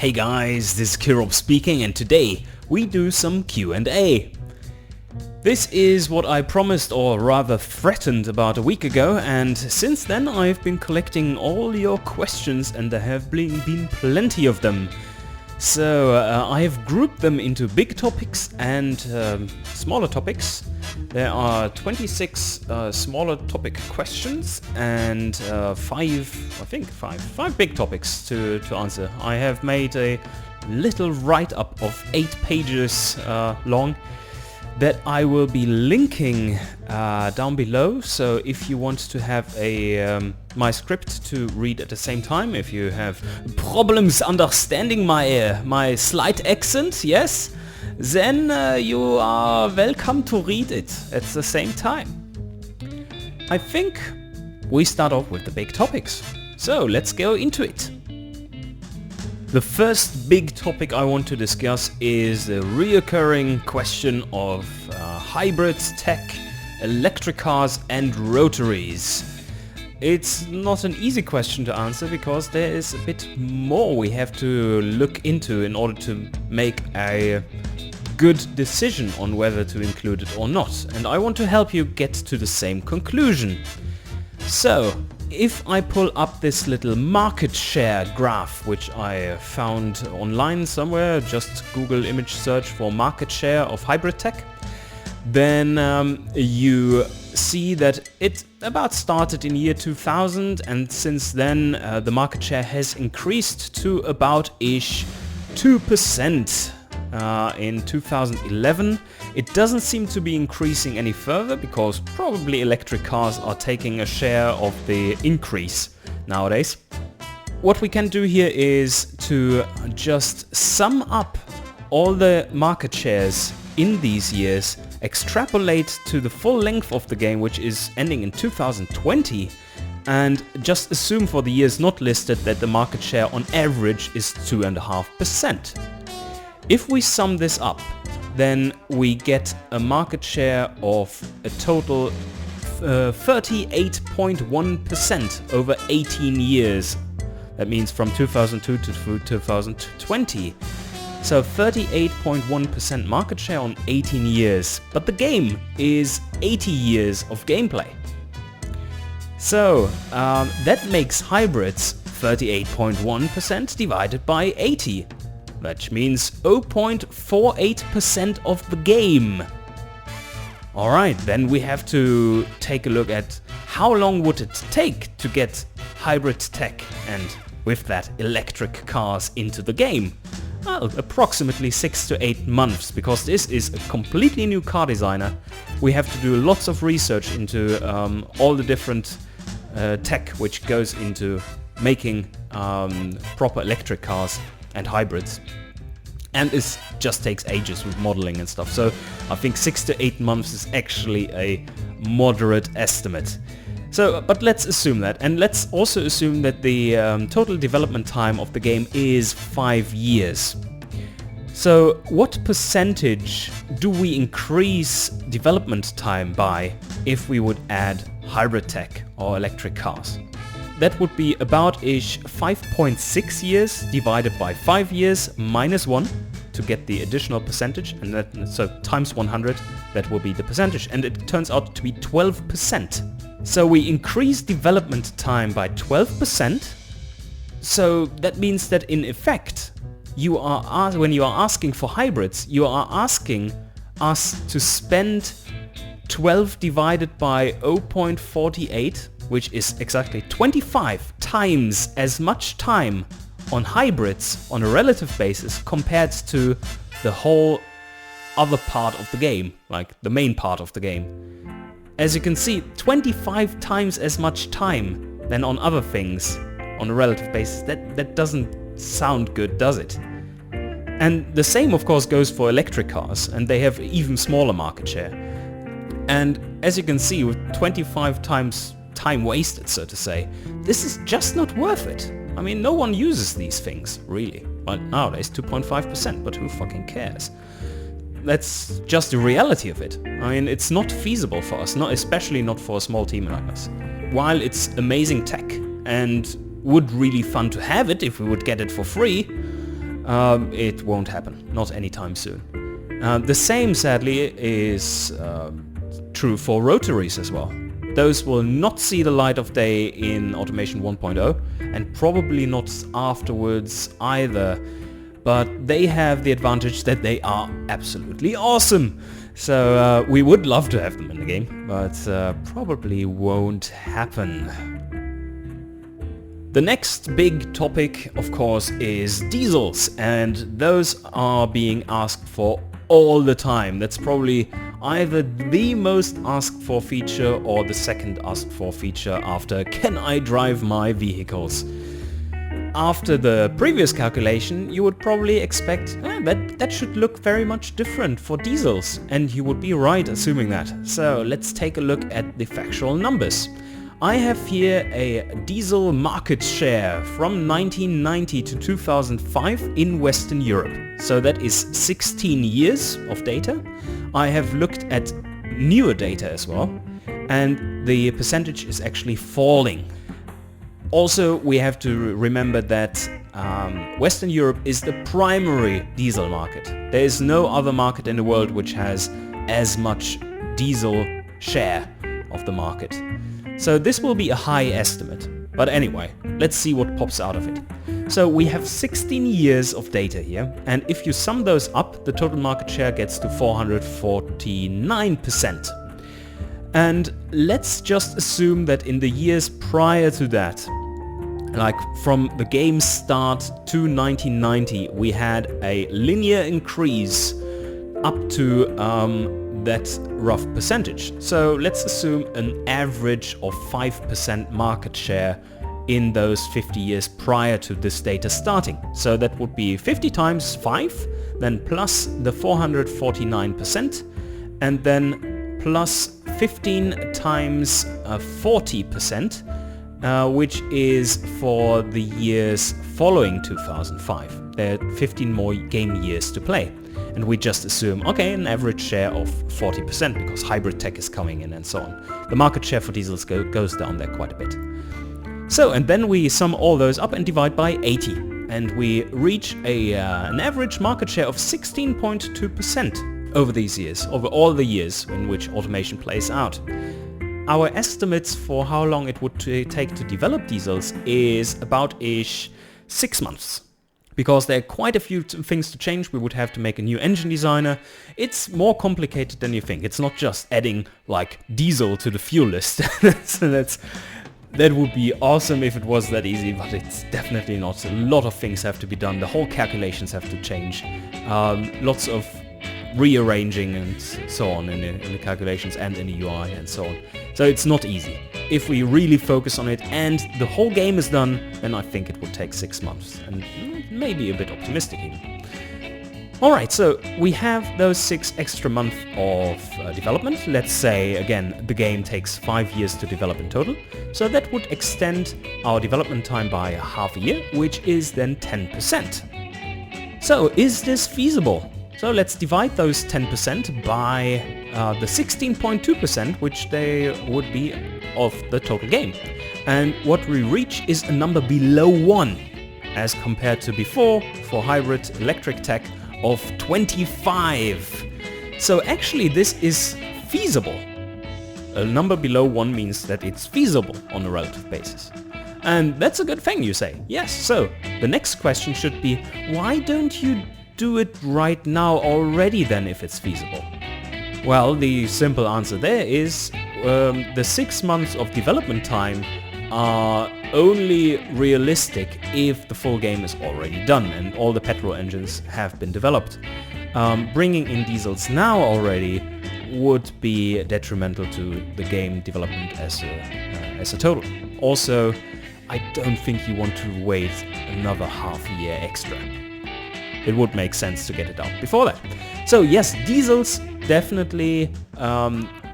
Hey guys, this is Killrob speaking, and today we do some Q&A. This is what I promised, or rather threatened, about a week ago, and since then I've been collecting all your questions and there have been plenty of them. So I have grouped them into big topics and smaller topics. There are 26 smaller topic questions and five big topics to answer. I have made a little write-up of 8 pages long that I will be linking down below. So if you want to have my script to read at the same time, if you have problems understanding my slight accent, yes, then you are welcome to read it at the same time. I think we start off with the big topics. So let's go into it. The first big topic I want to discuss is the reoccurring question of hybrids, tech, electric cars and rotaries. It's not an easy question to answer because there is a bit more we have to look into in order to make a good decision on whether to include it or not, and I want to help you get to the same conclusion. So, if I pull up this little market share graph, which I found online somewhere, just Google image search for market share of hybrid tech, then you see that it about started in year 2000, and since then the market share has increased to about-ish 2%. In 2011. It doesn't seem to be increasing any further because probably electric cars are taking a share of the increase nowadays. What we can do here is to just sum up all the market shares in these years, extrapolate to the full length of the game, which is ending in 2020, and just assume for the years not listed that the market share on average is 2.5%. If we sum this up, then we get a market share of a total 38.1% over 18 years. That means from 2002 to 2020. So 38.1% market share on 18 years. But the game is 80 years of gameplay. So that makes hybrids 38.1% divided by 80. Which means 0.48% of the game. Alright, then we have to take a look at how long would it take to get hybrid tech and with that electric cars into the game. Well, approximately 6 to 8 months, because this is a completely new car designer. We have to do lots of research into all the different tech which goes into making proper electric cars and hybrids, and it just takes ages with modeling and stuff, so I think 6 to 8 months is actually a moderate estimate. So, but let's assume that, and let's also assume that the total development time of the game is 5 years. So what percentage do we increase development time by if we would add hybrid tech or electric cars? That would be about-ish 5.6 years divided by 5 years minus 1 to get the additional percentage, and that, so times 100, that will be the percentage, and it turns out to be 12%. So we increase development time by 12%, so that means that in effect, when you are asking for hybrids, you are asking us to spend 12 divided by 0.48, which is exactly 25 times as much time on hybrids on a relative basis compared to the whole other part of the game, like the main part of the game. As you can see, 25 times as much time than on other things on a relative basis. That doesn't sound good, does it? And the same of course goes for electric cars, and they have even smaller market share. And as you can see, with 25 times time wasted, so to say, this is just not worth it. I mean, no one uses these things, really. Well, nowadays 2.5%, but who fucking cares? That's just the reality of it. I mean, it's not feasible for us, especially not for a small team like us. While it's amazing tech and would really fun to have it if we would get it for free, it won't happen, not anytime soon. The same, sadly, is true for Rotaries as well. Those will not see the light of day in Automation 1.0 and probably not afterwards either, but they have the advantage that they are absolutely awesome. So we would love to have them in the game, but probably won't happen. The next big topic, of course, is diesels, and those are being asked for all the time. That's probably either the most asked for feature or the second asked for feature after "Can I drive my vehicles?" After the previous calculation, you would probably expect that should look very much different for diesels, and you would be right assuming that. So let's take a look at the factual numbers. I have here a diesel market share from 1990 to 2005 in Western Europe. So that is 16 years of data. I have looked at newer data as well, and the percentage is actually falling. Also, we have to remember that Western Europe is the primary diesel market. There is no other market in the world which has as much diesel share of the market. So this will be a high estimate. But anyway, let's see what pops out of it. So we have 16 years of data here, and if you sum those up, the total market share gets to 449%. And let's just assume that in the years prior to that, like from the game's start to 1990, we had a linear increase up to that rough percentage. So let's assume an average of 5% market share in those 50 years prior to this data starting. So that would be 50 times 5, then plus the 449%, and then plus 15 times 40%, which is for the years following 2005. There are 15 more game years to play. And we just assume, okay, an average share of 40% because hybrid tech is coming in and so on. The market share for diesels goes down there quite a bit. So, and then we sum all those up and divide by 80. And we reach an average market share of 16.2% over these years, over all the years in which automation plays out. Our estimates for how long it would take to develop diesels is about-ish 6 months. Because there are quite a few things to change. We would have to make a new engine designer. It's more complicated than you think. It's not just adding like diesel to the fuel list. That would be awesome if it was that easy, but it's definitely not. A lot of things have to be done. The whole calculations have to change. Lots of rearranging and so on in the calculations and in the UI and so on. So it's not easy. If we really focus on it and the whole game is done, then I think it would take 6 months, and maybe a bit optimistic even. Alright, so we have those 6 extra months of development. Let's say, again, the game takes 5 years to develop in total, so that would extend our development time by half a year, which is then 10%. So is this feasible? So let's divide those 10% by the 16.2%, which they would be of the total game. And what we reach is a number below 1, as compared to before, for hybrid electric tech, of 25. So actually this is feasible. A number below 1 means that it's feasible on a relative basis. And that's a good thing, you say. Yes, so the next question should be, why don't you do it right now already then if it's feasible? Well, the simple answer there is the 6 months of development time are only realistic if the full game is already done and all the petrol engines have been developed. Bringing in diesels now already would be detrimental to the game development as a total. Also, I don't think you want to wait another half a year extra. It would make sense to get it out before that. So yes, diesels definitely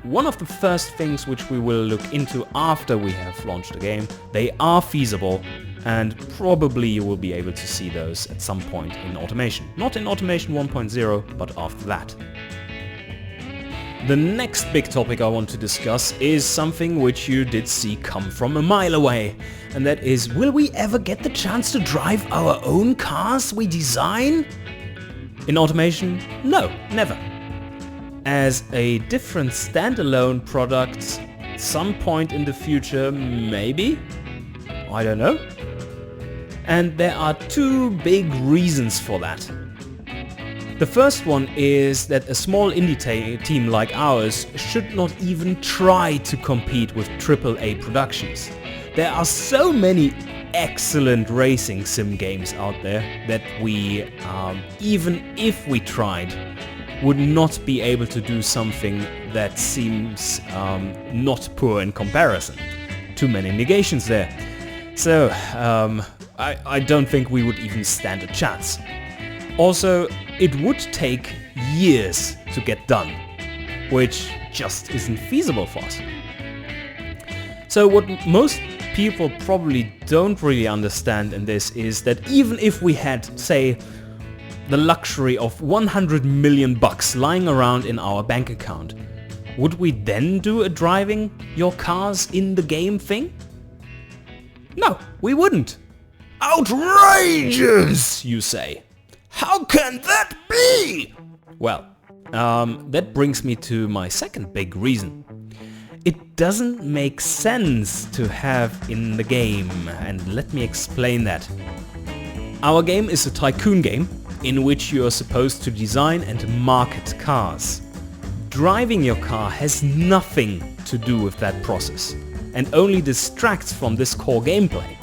one of the first things which we will look into after we have launched the game. They are feasible, and probably you will be able to see those at some point in automation. Not in automation 1.0, but after that. The next big topic I want to discuss is something which you did see come from a mile away. And that is, will we ever get the chance to drive our own cars we design? In automation? No, never. As a different standalone product, some point in the future, maybe? I don't know. And there are two big reasons for that. The first one is that a small indie team like ours should not even try to compete with AAA productions. There are so many excellent racing sim games out there that we, even if we tried, would not be able to do something that seems not poor in comparison. Too many negations there. So, I don't think we would even stand a chance. Also, it would take years to get done, which just isn't feasible for us. So what most people probably don't really understand in this is that even if we had, say, the luxury of 100 million bucks lying around in our bank account, would we then do a driving your cars in the game thing? No, we wouldn't. Outrageous, you say. How can that be? Well, that brings me to my second big reason. It doesn't make sense to have in the game, and let me explain that. Our game is a tycoon game in which you are supposed to design and market cars. Driving your car has nothing to do with that process and only distracts from this core gameplay.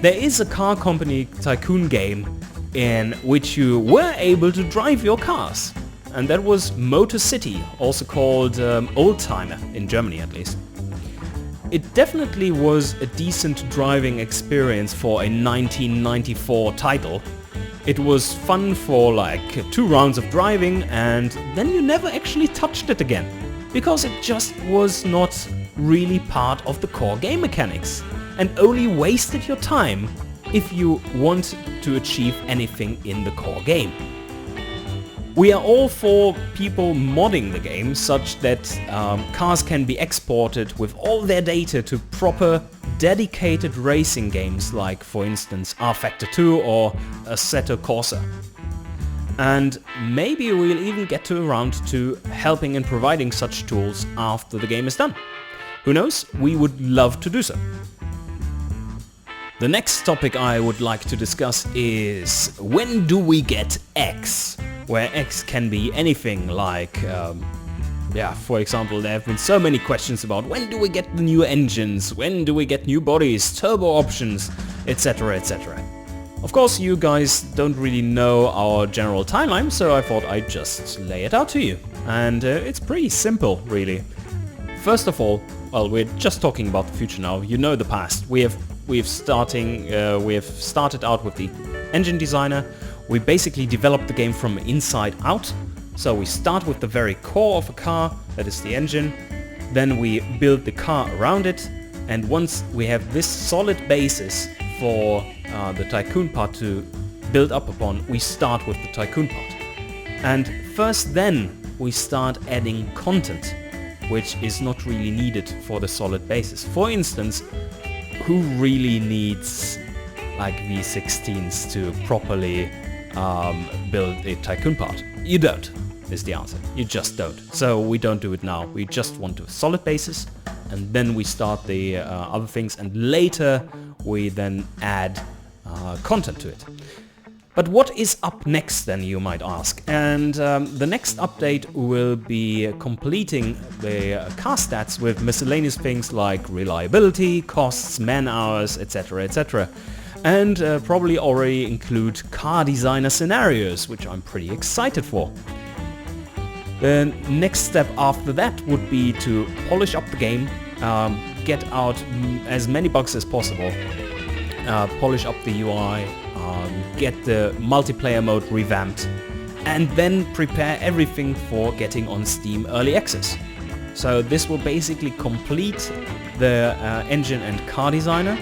There is a car company tycoon game in which you were able to drive your cars, and that was Motor City, also called Oldtimer, in Germany at least. It definitely was a decent driving experience for a 1994 title. It was fun for like 2 rounds of driving, and then you never actually touched it again, because it just was not really part of the core game mechanics, and only wasted your time if you want to achieve anything in the core game. We are all for people modding the game such that cars can be exported with all their data to proper dedicated racing games like, for instance, R-Factor 2 or Assetto Corsa. And maybe we'll even get around to helping and providing such tools after the game is done. Who knows? We would love to do so. The next topic I would like to discuss is, when do we get X? Where X can be anything like, for example, there have been so many questions about when do we get the new engines, when do we get new bodies, turbo options, etc, etc. Of course, you guys don't really know our general timeline, so I thought I'd just lay it out to you. And it's pretty simple, really. First of all, well, we're just talking about the future now. You know the past. We have started out with the engine designer. We basically developed the game from inside out. So we start with the very core of a car, that is the engine. Then we build the car around it. And once we have this solid basis for the tycoon part to build up upon, we start with the tycoon part. And first then we start adding content, which is not really needed for the solid basis. For instance, who really needs like V16s to properly build a tycoon part? You don't, is the answer. You just don't. So we don't do it now. We just want a solid basis, and then we start the other things, and later we then add content to it. But what is up next then, you might ask? And the next update will be completing the car stats with miscellaneous things like reliability, costs, man hours, etc, etc. And probably already include car designer scenarios, which I'm pretty excited for. The next step after that would be to polish up the game, get out as many bugs as possible, polish up the UI, get the multiplayer mode revamped, and then prepare everything for getting on Steam Early Access. So this will basically complete the engine and car designer.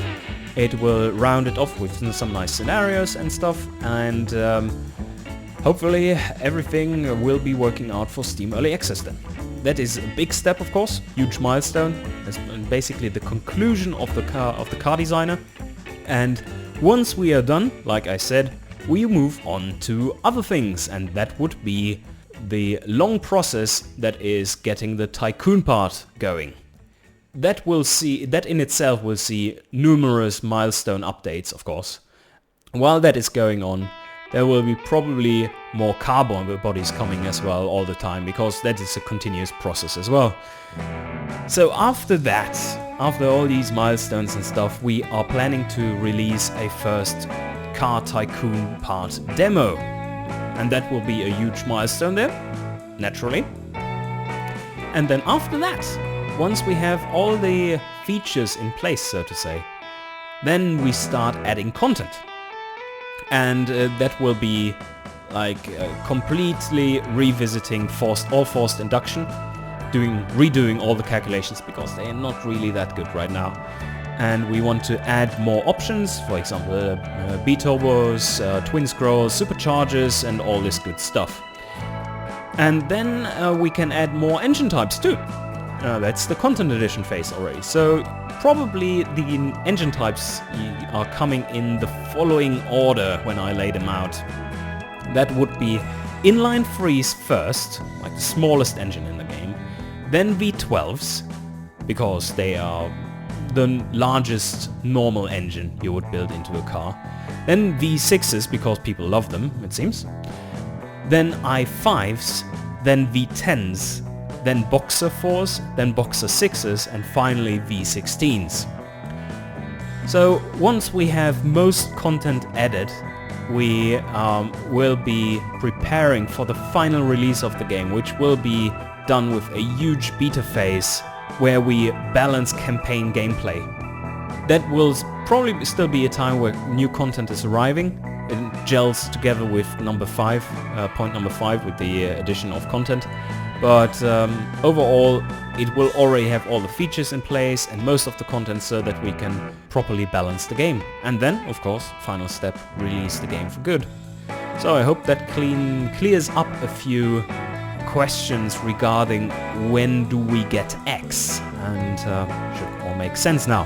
It will round it off with some nice scenarios and stuff, and hopefully everything will be working out for Steam Early Access then. That is a big step, of course, huge milestone. It's basically the conclusion of the car designer. And once we are done, like I said, we move on to other things, and that would be the long process that is getting the Tycoon part going. That in itself will see numerous milestone updates, of course. While that is going on, there will be probably more carbon bodies coming as well all the time, because that is a continuous process as well. So after that, after all these milestones and stuff, we are planning to release a first Car Tycoon part demo. And that will be a huge milestone there, naturally. And then after that, once we have all the features in place, so to say, then we start adding content. And that will be like completely revisiting forced induction, redoing all the calculations, because they are not really that good right now. And we want to add more options, for example, B-turbos, twin scrolls, superchargers, and all this good stuff. And then we can add more engine types too. That's the content edition phase already. So probably the engine types are coming in the following order when I lay them out. That would be inline threes first, like the smallest engine in the game. Then V12s, because they are the largest normal engine you would build into a car. Then V6s, because people love them, it seems. Then i5s, then V10s, then Boxer 4s, then Boxer 6s, and finally V16s. So once we have most content added, we will be preparing for the final release of the game, which will be done with a huge beta phase where we balance campaign gameplay. That will probably still be a time where new content is arriving. It gels together with point number 5 with the addition of content. But overall, it will already have all the features in place and most of the content, so that we can properly balance the game. And then, of course, final step, release the game for good. So I hope that clears up a few questions regarding when do we get X, and should all make sense now.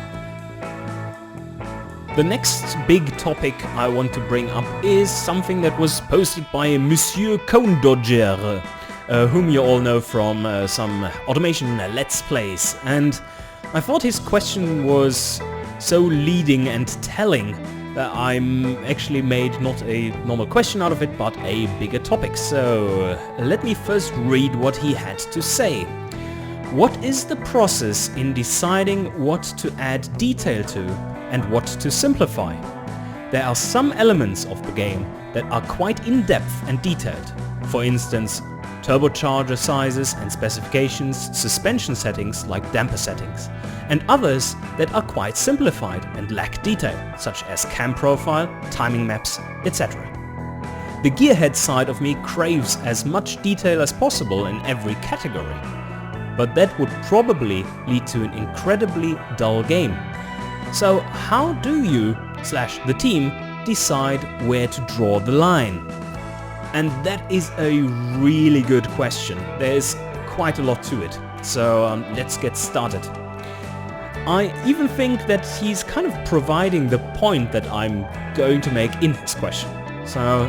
The next big topic I want to bring up is something that was posted by Monsieur Cone Dodger, whom you all know from some automation Let's Plays, and I thought his question was so leading and telling that I'm actually made not a normal question out of it, but a bigger topic. So let me first read what he had to say. What is the process in deciding what to add detail to and what to simplify? There are some elements of the game that are quite in-depth and detailed. For instance, turbocharger sizes and specifications, suspension settings like damper settings, and others that are quite simplified and lack detail, such as cam profile, timing maps, etc. The gearhead side of me craves as much detail as possible in every category, but that would probably lead to an incredibly dull game. So how do you, / the team, decide where to draw the line? And that is a really good question. There's quite a lot to it, so let's get started. I even think that he's kind of providing the point that I'm going to make in his question. So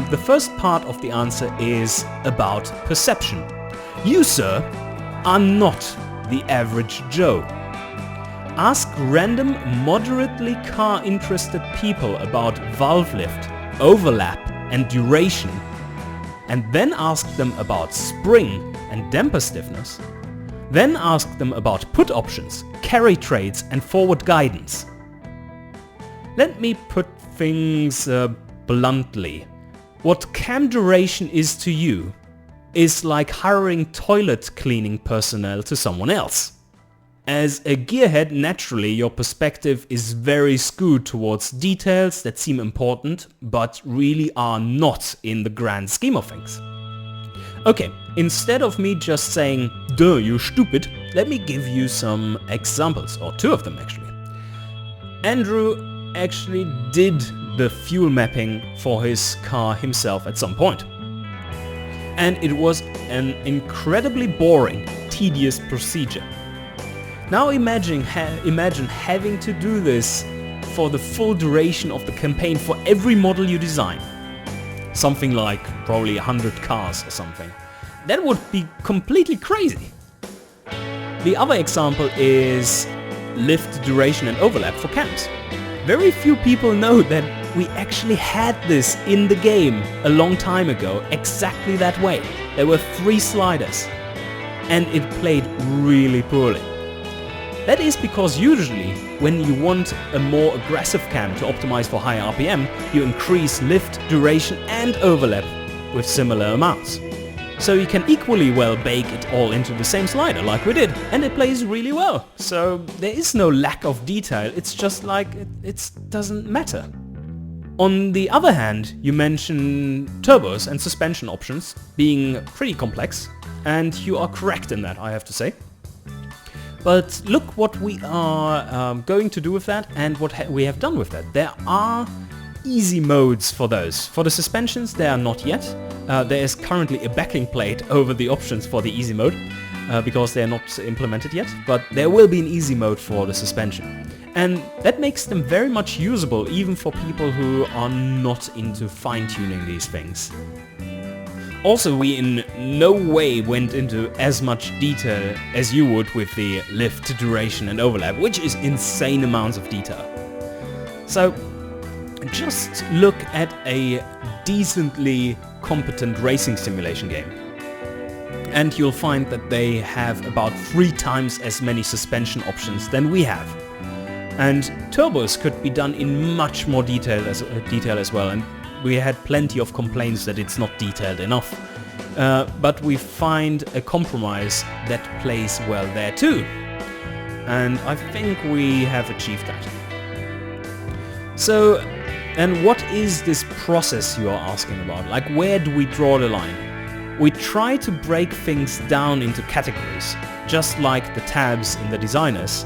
the first part of the answer is about perception. You, sir, are not the average Joe. Ask random, moderately car-interested people about valve lift, overlap, and duration, and then ask them about spring and damper stiffness. Then ask them about put options, carry trades, and forward guidance. Let me put things bluntly. What cam duration is to you is like hiring toilet cleaning personnel to someone else. As a gearhead, naturally your perspective is very skewed towards details that seem important, but really are not in the grand scheme of things. Okay, instead of me just saying, duh, you stupid, let me give you some examples, or two of them actually. Andrew actually did the fuel mapping for his car himself at some point. and it was an incredibly boring, tedious procedure. Now imagine having to do this for the full duration of the campaign for every model you design. Something like probably 100 cars or something. That would be completely crazy. The other example is lift duration and overlap for camps. Very few people know that we actually had this in the game a long time ago, exactly that way. There were 3 sliders, and it played really poorly. That is because usually, when you want a more aggressive cam to optimize for higher RPM, you increase lift, duration and overlap with similar amounts. So you can equally well bake it all into the same slider like we did, and it plays really well. So there is no lack of detail, it's just like it doesn't matter. On the other hand, you mention turbos and suspension options being pretty complex, and you are correct in that, I have to say. But look what we are going to do with that and what we have done with that. There are easy modes for those. For the suspensions, there are not yet. There is currently a backing plate over the options for the easy mode, because they are not implemented yet, but there will be an easy mode for the suspension. And that makes them very much usable even for people who are not into fine-tuning these things. Also, we in no way went into as much detail as you would with the lift, duration and overlap, which is insane amounts of detail. So, just look at a decently competent racing simulation game, and you'll find that they have about 3 times as many suspension options than we have. And turbos could be done in much more detail as well, and we had plenty of complaints that it's not detailed enough. But we find a compromise that plays well there too. And I think we have achieved that. So, and what is this process you are asking about? Like, where do we draw the line? We try to break things down into categories, just like the tabs in the designers.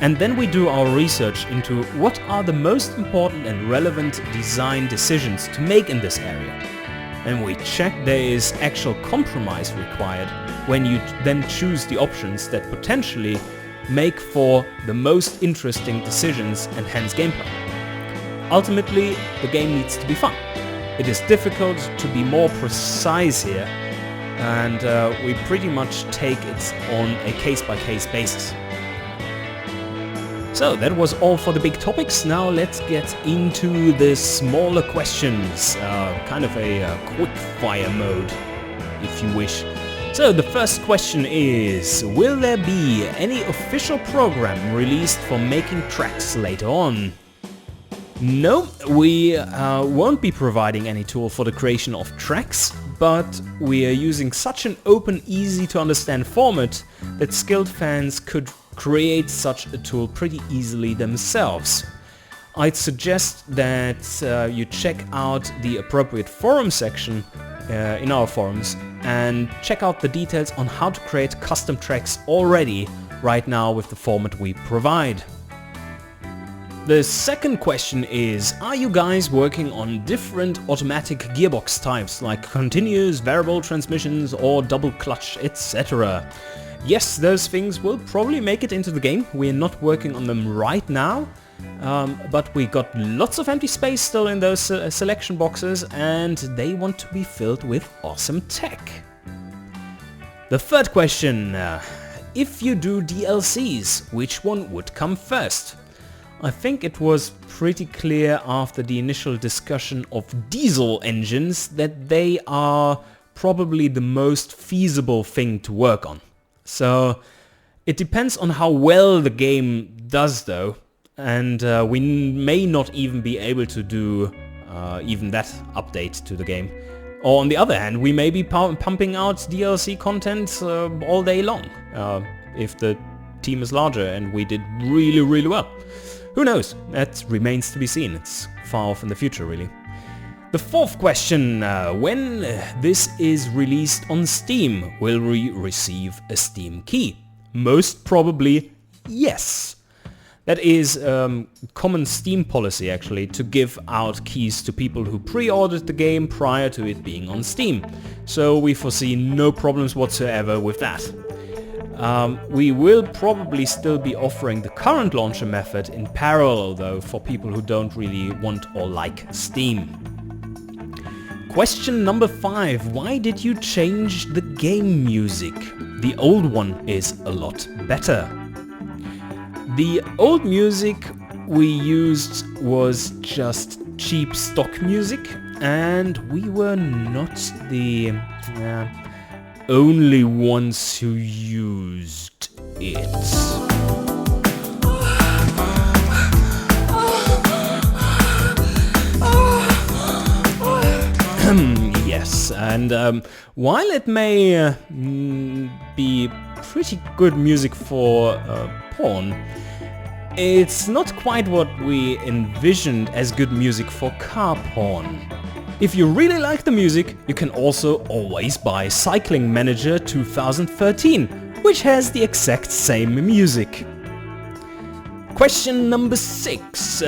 And then we do our research into what are the most important and relevant design decisions to make in this area. And we check there is actual compromise required when you then choose the options that potentially make for the most interesting decisions and hence gameplay. Ultimately, the game needs to be fun. It is difficult to be more precise here, and we pretty much take it on a case-by-case basis. So that was all for the big topics. Now let's get into the smaller questions, kind of a quick fire mode, if you wish. So the first question is, will there be any official program released for making tracks later on? No, we won't be providing any tool for the creation of tracks, but we are using such an open, easy to understand format that skilled fans could create such a tool pretty easily themselves. I'd suggest that you check out the appropriate forum section in our forums and check out the details on how to create custom tracks already right now with the format we provide. The second question is, are you guys working on different automatic gearbox types like continuous, variable transmissions or double clutch, etc.? Yes, those things will probably make it into the game. We're not working on them right now, but we got lots of empty space still in those selection boxes, and they want to be filled with awesome tech. The third question, if you do DLCs, which one would come first? I think it was pretty clear after the initial discussion of diesel engines that they are probably the most feasible thing to work on. So it depends on how well the game does though, and we may not even be able to do even that update to the game. Or on the other hand, we may be pumping out DLC content all day long, if the team is larger and we did really, really well. Who knows? That remains to be seen. It's far off in the future, really. The fourth question, when this is released on Steam, will we receive a Steam key? Most probably, yes. That is common Steam policy actually, to give out keys to people who pre-ordered the game prior to it being on Steam. So we foresee no problems whatsoever with that. We will probably still be offering the current launcher method in parallel though, for people who don't really want or like Steam. Question number 5. Why did you change the game music? The old one is a lot better. The old music we used was just cheap stock music, and we were not the only ones who used it. Yes, and while it may be pretty good music for porn, it's not quite what we envisioned as good music for car porn. If you really like the music, you can also always buy Cycling Manager 2013, which has the exact same music. Question number 6.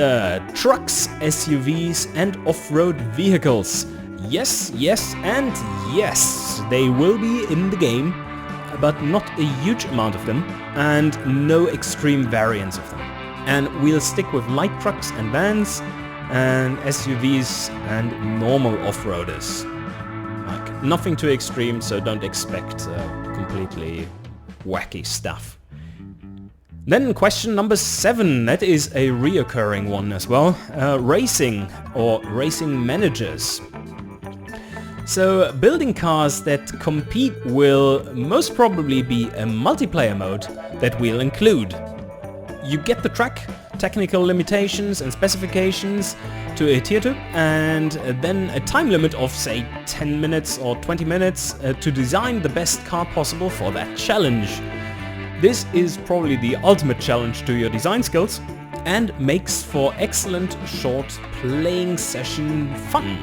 Trucks, SUVs and off-road vehicles. Yes, yes and yes, they will be in the game, but not a huge amount of them, and no extreme variants of them. And we'll stick with light trucks and vans, and SUVs and normal off-roaders. Like, nothing too extreme, so don't expect completely wacky stuff. Then question number 7, that is a reoccurring one as well. Racing or racing managers. So building cars that compete will most probably be a multiplayer mode that we'll include. You get the track, technical limitations and specifications to adhere to, and then a time limit of say 10 minutes or 20 minutes to design the best car possible for that challenge. This is probably the ultimate challenge to your design skills and makes for excellent short playing session fun.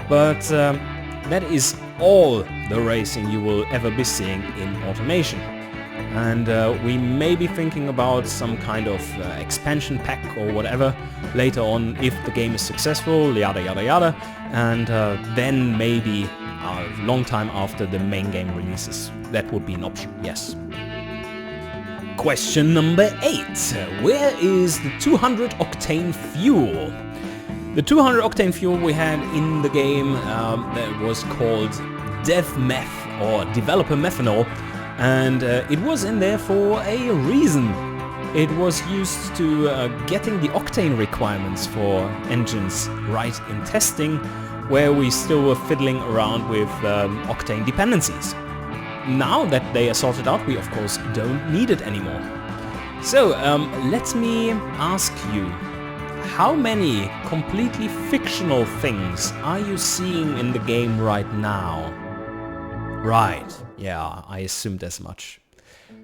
But that is all the racing you will ever be seeing in automation. And we may be thinking about some kind of expansion pack or whatever later on if the game is successful, yada yada yada, and then maybe a long time after the main game releases. That would be an option, yes. Question number 8. Where is the 200 octane fuel? The 200 octane fuel we had in the game that was called dev meth or developer methanol, and it was in there for a reason. It was used to getting the octane requirements for engines right in testing, where we still were fiddling around with octane dependencies. Now that they are sorted out, we of course don't need it anymore. So let me ask you, how many completely fictional things are you seeing in the game right now? Right, yeah, I assumed as much.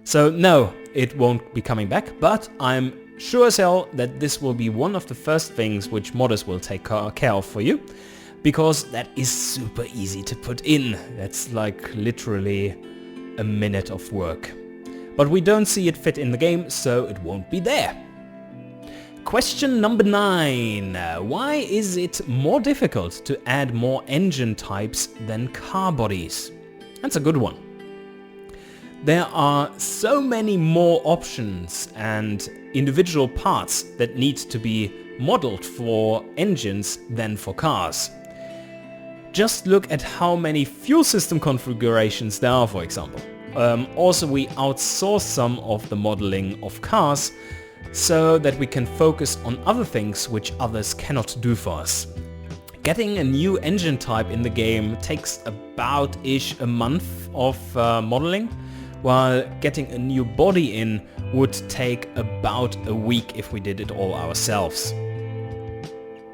So no, it won't be coming back, but I'm sure as hell that this will be one of the first things which modders will take care of for you, because that is super easy to put in. That's like literally a minute of work. But we don't see it fit in the game, so it won't be there. Question number 9. Why is it more difficult to add more engine types than car bodies? That's a good one. There are so many more options and individual parts that need to be modeled for engines than for cars. Just look at how many fuel system configurations there are, for example. Also, we outsource some of the modeling of cars so that we can focus on other things which others cannot do for us. Getting a new engine type in the game takes about-ish a month of modeling, while getting a new body in would take about a week if we did it all ourselves.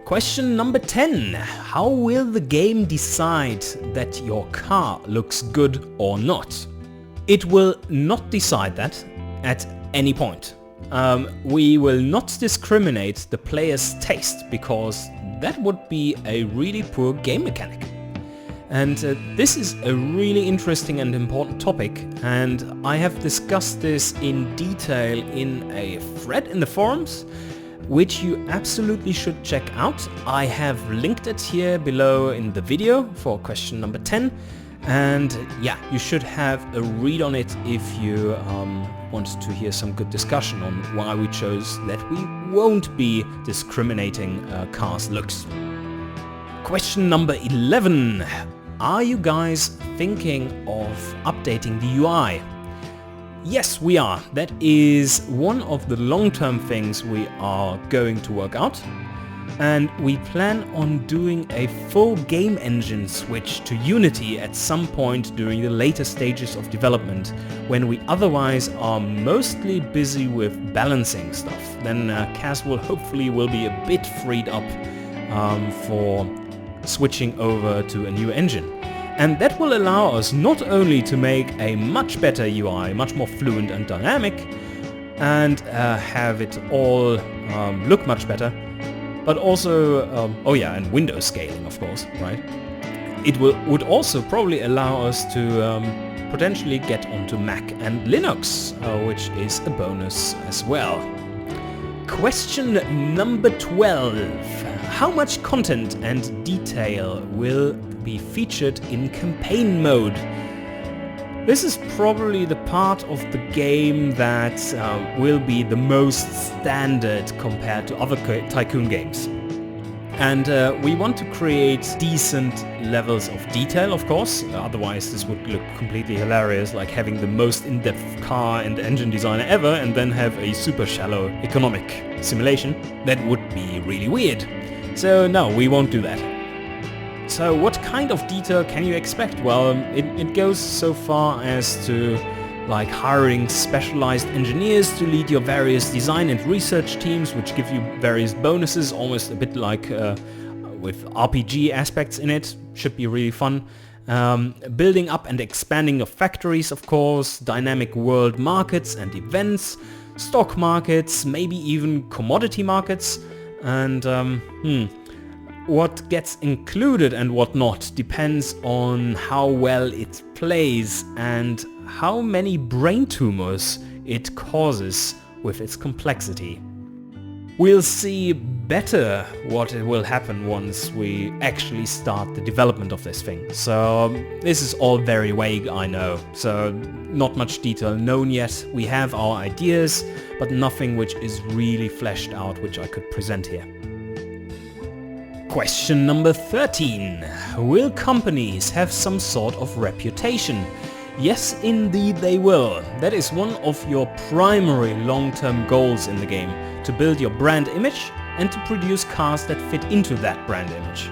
Question number 10. How will the game decide that your car looks good or not? It will not decide that at any point. We will not discriminate the player's taste, because that would be a really poor game mechanic. And this is a really interesting and important topic, and I have discussed this in detail in a thread in the forums, which you absolutely should check out. I have linked it here below in the video for question number 10, and yeah, you should have a read on it if you want to hear some good discussion on why we chose that we won't be discriminating cars' looks. Question number 11. Are you guys thinking of updating the UI? Yes, we are. That is one of the long-term things we are going to work out. And we plan on doing a full game engine switch to Unity at some point during the later stages of development, when we otherwise are mostly busy with balancing stuff. Then Kaz hopefully will be a bit freed up for switching over to a new engine. And that will allow us not only to make a much better UI, much more fluent and dynamic, and have it all look much better, but also, and window scaling, of course, right? It would also probably allow us to potentially get onto Mac and Linux, which is a bonus as well. Question number 12. How much content and detail will be featured in campaign mode? This is probably the part of the game that will be the most standard compared to other Tycoon games. And we want to create decent levels of detail, of course, otherwise this would look completely hilarious, like having the most in-depth car and engine designer ever and then have a super shallow economic simulation. That would be really weird. So no, we won't do that. So what kind of detail can you expect? Well, it goes so far as to like hiring specialized engineers to lead your various design and research teams, which give you various bonuses, almost a bit like with RPG aspects in it. Should be really fun. Building up and expanding your factories, of course, dynamic world markets and events, stock markets, maybe even commodity markets, and what gets included and what not depends on how well it plays and how many brain tumors it causes with its complexity. We'll see better what will happen once we actually start the development of this thing. So this is all very vague, I know. So not much detail known yet. We have our ideas, but nothing which is really fleshed out, which I could present here. Question number 13. Will companies have some sort of reputation? Yes, indeed they will. That is one of your primary long-term goals in the game, to build your brand image and to produce cars that fit into that brand image.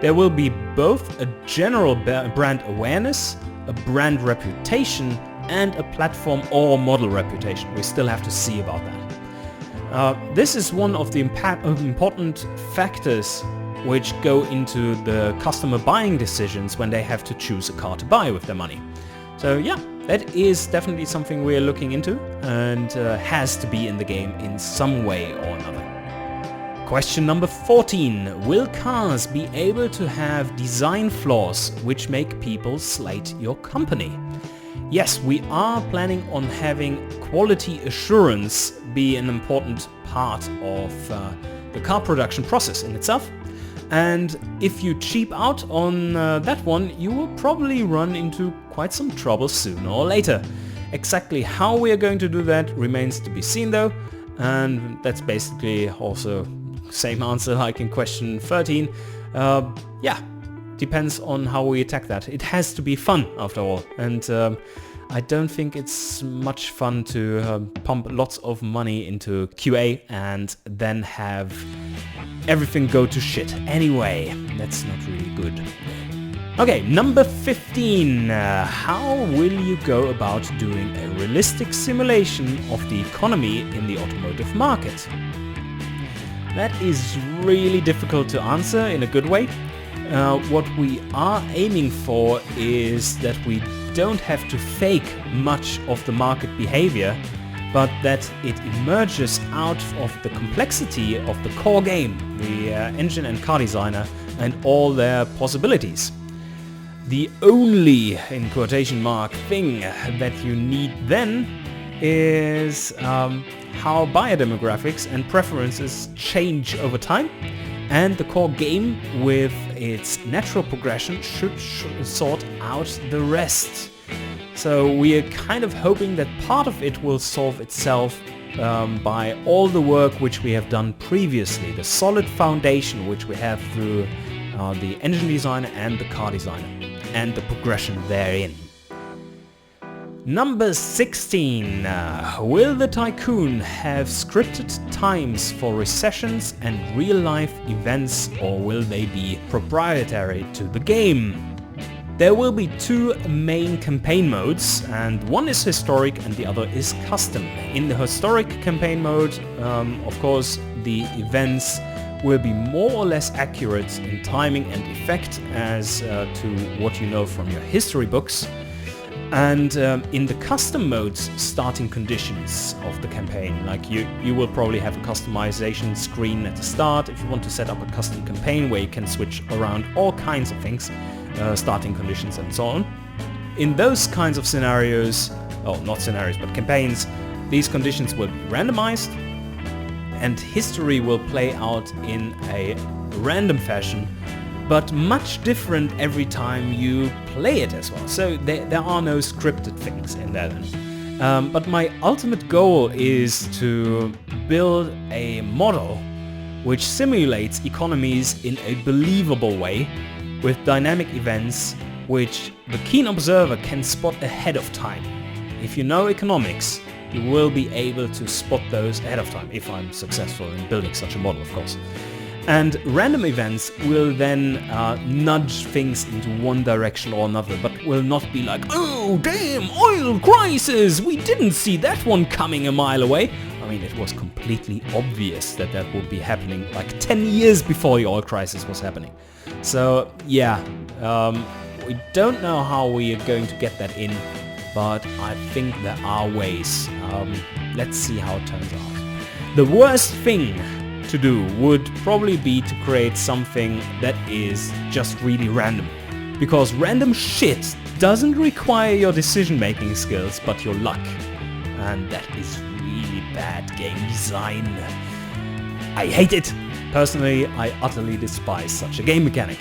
There will be both a general brand awareness, a brand reputation, and a platform or model reputation. We still have to see about that. This is one of the important factors which go into the customer buying decisions when they have to choose a car to buy with their money. So yeah, that is definitely something we're looking into and has to be in the game in some way or another. Question number 14. Will cars be able to have design flaws which make people slate your company? Yes, we are planning on having quality assurance be an important part of the car production process in itself. And if you cheap out on that one, you will probably run into quite some trouble sooner or later. Exactly how we are going to do that remains to be seen though, and that's basically also same answer like in question 13. Yeah, depends on how we attack that. It has to be fun after all, and I don't think it's much fun to pump lots of money into QA and then have everything go to shit. Anyway, that's not really good. Okay, number 15. How will you go about doing a realistic simulation of the economy in the automotive market? That is really difficult to answer in a good way. What we are aiming for is that we don't have to fake much of the market behavior, but that it emerges out of the complexity of the core game, the engine and car designer, and all their possibilities. The only, in quotation mark, thing that you need then is how biodemographics and preferences change over time, and the core game with its natural progression should sort out the rest. So we are kind of hoping that part of it will solve itself by all the work which we have done previously, the solid foundation which we have through the engine designer and the car designer, and the progression therein. Number 16. Will the Tycoon have scripted times for recessions and real-life events, or will they be proprietary to the game? There will be two main campaign modes, and one is historic and the other is custom. In the historic campaign mode, of course, the events will be more or less accurate in timing and effect as to what you know from your history books. And in the custom modes, starting conditions of the campaign, like you will probably have a customization screen at the start if you want to set up a custom campaign where you can switch around all kinds of things, starting conditions and so on. In those kinds of scenarios, well, not scenarios but campaigns, these conditions will be randomized and history will play out in a random fashion, but much different every time you play it as well. So there are no scripted things in there then. But my ultimate goal is to build a model which simulates economies in a believable way with dynamic events which the keen observer can spot ahead of time. If you know economics, you will be able to spot those ahead of time, if I'm successful in building such a model, of course. And random events will then nudge things into one direction or another, but will not be like, oh damn, oil crisis, we didn't see that one coming a mile away. I mean, it was completely obvious that that would be happening like 10 years before the oil crisis was happening. So yeah, we don't know how we are going to get that in, but I think there are ways. Let's see how it turns out. The worst thing to do would probably be to create something that is just really random, because random shit doesn't require your decision-making skills but your luck, and that is really bad game design. I hate it. Personally, I utterly despise such a game mechanic.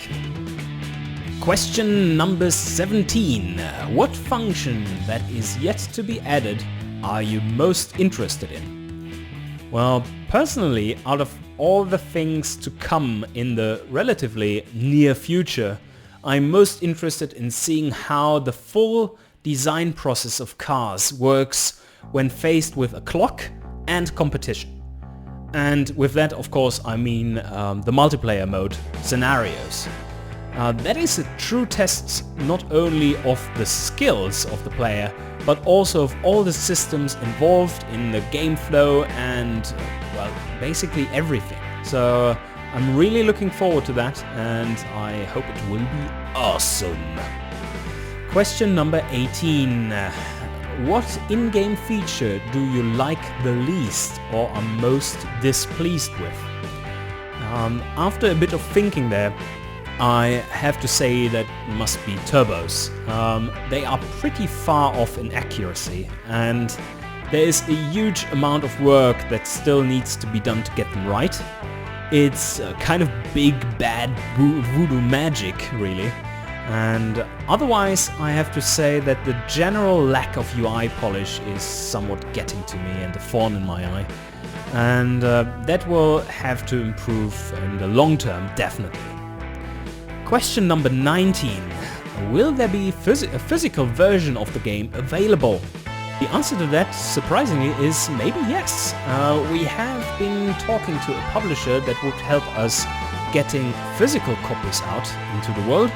Question number 17. What function that is yet to be added are you most interested in? Well, personally, out of all the things to come in the relatively near future, I'm most interested in seeing how the full design process of cars works when faced with a clock and competition. And with that, of course, I mean the multiplayer mode scenarios. That is a true test not only of the skills of the player, but also of all the systems involved in the game flow and, well, basically everything. So I'm really looking forward to that, and I hope it will be awesome. Question number 18. What in-game feature do you like the least or are most displeased with? After a bit of thinking there, I have to say that must be turbos. They are pretty far off in accuracy, and there is a huge amount of work that still needs to be done to get them right. It's kind of big bad voodoo magic, really. And otherwise, I have to say that the general lack of UI polish is somewhat getting to me and a thorn in my eye. And that will have to improve in the long term, definitely. Question number 19. Will there be a physical version of the game available? The answer to that, surprisingly, is maybe yes. We have been talking to a publisher that would help us getting physical copies out into the world.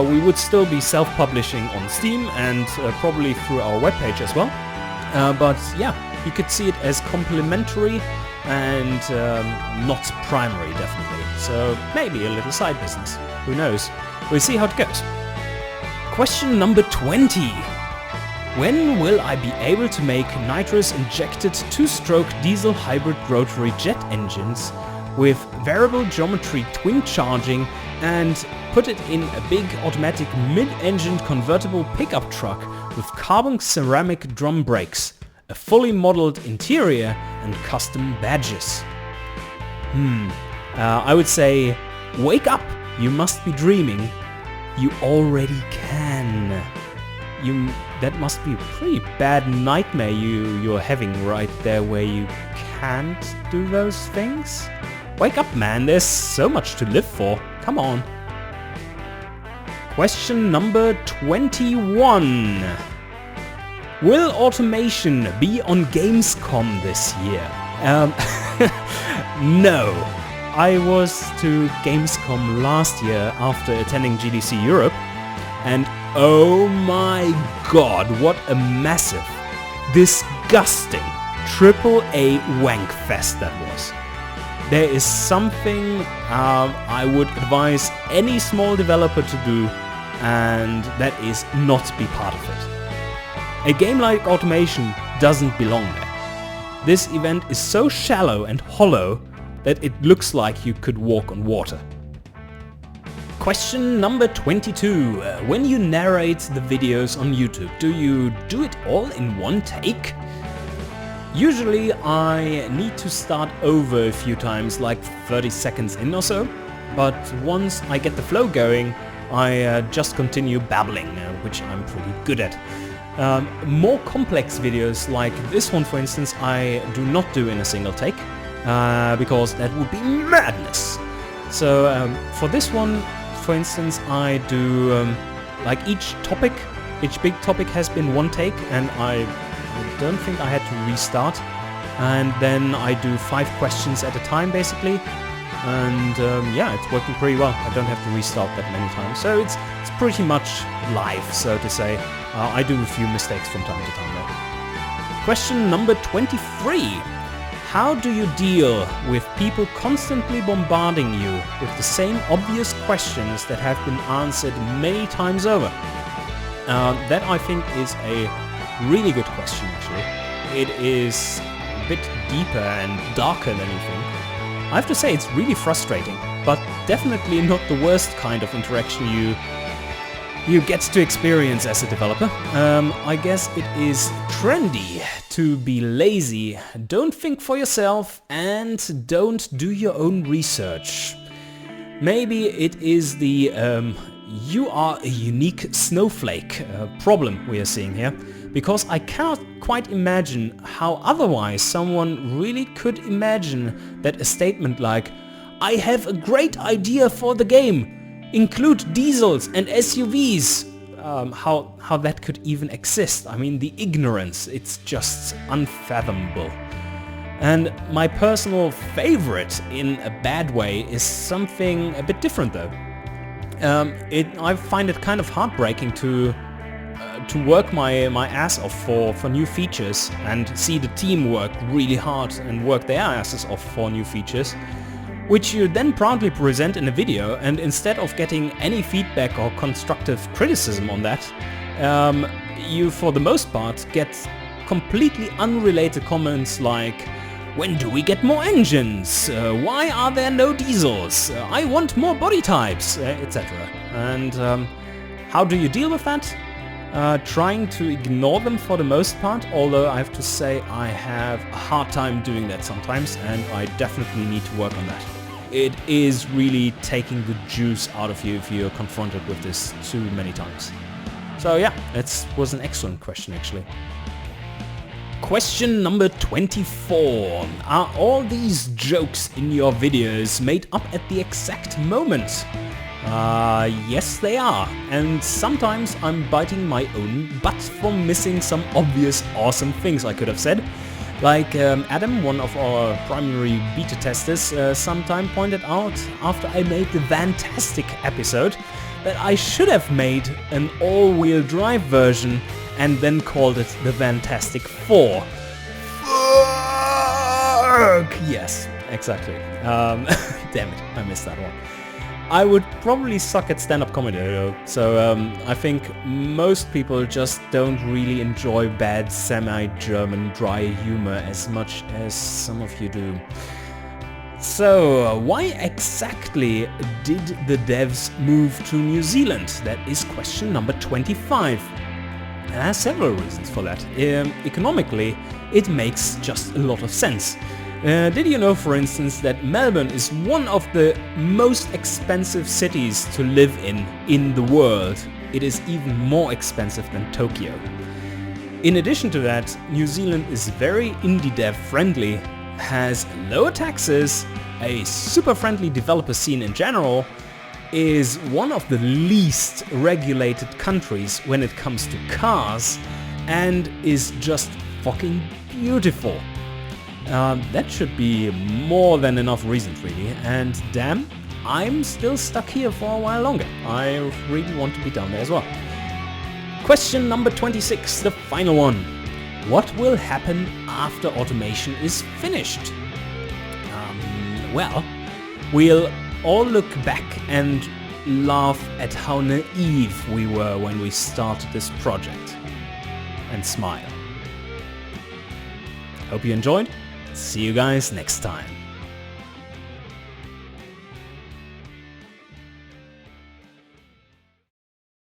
We would still be self-publishing on Steam and probably through our webpage as well. But yeah, you could see it as complementary and not primary, definitely. So maybe a little side business. Who knows? We'll see how it goes. Question number 20. When will I be able to make nitrous-injected two-stroke diesel hybrid rotary jet engines with variable geometry twin charging and put it in a big automatic mid-engined convertible pickup truck with carbon ceramic drum brakes, a fully modeled interior and custom badges. I would say, wake up! You must be dreaming. You already can. That must be a pretty bad nightmare you're having right there where you can't do those things. Wake up, man, there's so much to live for. Come on. Question number 21. Will automation be on Gamescom this year? No. I was to Gamescom last year after attending GDC Europe, and oh my god, what a massive, disgusting AAA wank fest that was. There is something I would advise any small developer to do, and that is not be part of it. A game like Automation doesn't belong there. This event is so shallow and hollow that it looks like you could walk on water. Question number 22. When you narrate the videos on YouTube, do you do it all in one take? Usually I need to start over a few times, like 30 seconds in or so, but once I get the flow going, I just continue babbling, which I'm pretty good at. More complex videos like this one, for instance, I do not do in a single take, because that would be madness. So for this one, for instance, I do like each big topic has been one take, and I don't think I had to restart, and then I do 5 questions at a time basically, and yeah, it's working pretty well. I don't have to restart that many times, so it's pretty much live, so to say. I do a few mistakes from time to time though. Question number 23. How do you deal with people constantly bombarding you with the same obvious questions that have been answered many times over? That I think is a really good question actually. It is a bit deeper and darker than you think. I have to say it's really frustrating, but definitely not the worst kind of interaction you get to experience as a developer. I guess it is trendy to be lazy, don't think for yourself, and don't do your own research. Maybe it is the you are a unique snowflake problem we are seeing here, because I cannot quite imagine how otherwise someone really could imagine that a statement like, "I have a great idea for the game, include diesels and SUVs," how that could even exist. I mean, the ignorance, it's just unfathomable. And my personal favorite in a bad way is something a bit different though. I find it kind of heartbreaking to work my ass off for new features and see the team work really hard and work their asses off for new features, which you then proudly present in a video, and instead of getting any feedback or constructive criticism on that, you for the most part get completely unrelated comments like, "When do we get more engines? Why are there no diesels? I want more body types," etc. And how do you deal with that? Trying to ignore them for the most part, although I have to say I have a hard time doing that sometimes, and I definitely need to work on that. It is really taking the juice out of you if you're confronted with this too many times. So yeah, that was an excellent question actually. Question number 24. Are all these jokes in your videos made up at the exact moment? Yes they are, and sometimes I'm biting my own butt for missing some obvious awesome things I could have said. Like Adam, one of our primary beta testers, sometime pointed out after I made the Vantastic episode that I should have made an all-wheel drive version and then called it the Vantastic 4. Fuck! Yes, exactly. Damn it, I missed that one. I would probably suck at stand-up comedy though, so I think most people just don't really enjoy bad semi-German dry humor as much as some of you do. So, why exactly did the devs move to New Zealand? That is question number 25. And there are several reasons for that. Economically, it makes just a lot of sense. Did you know, for instance, that Melbourne is one of the most expensive cities to live in the world? It is even more expensive than Tokyo. In addition to that, New Zealand is very indie dev friendly, has lower taxes, a super friendly developer scene in general, is one of the least regulated countries when it comes to cars, and is just fucking beautiful. That should be more than enough reasons, really, and damn, I'm still stuck here for a while longer. I really want to be down there as well. Question number 26, the final one. What will happen after automation is finished? Well, we'll all look back and laugh at how naive we were when we started this project. And smile. Hope you enjoyed. See you guys next time.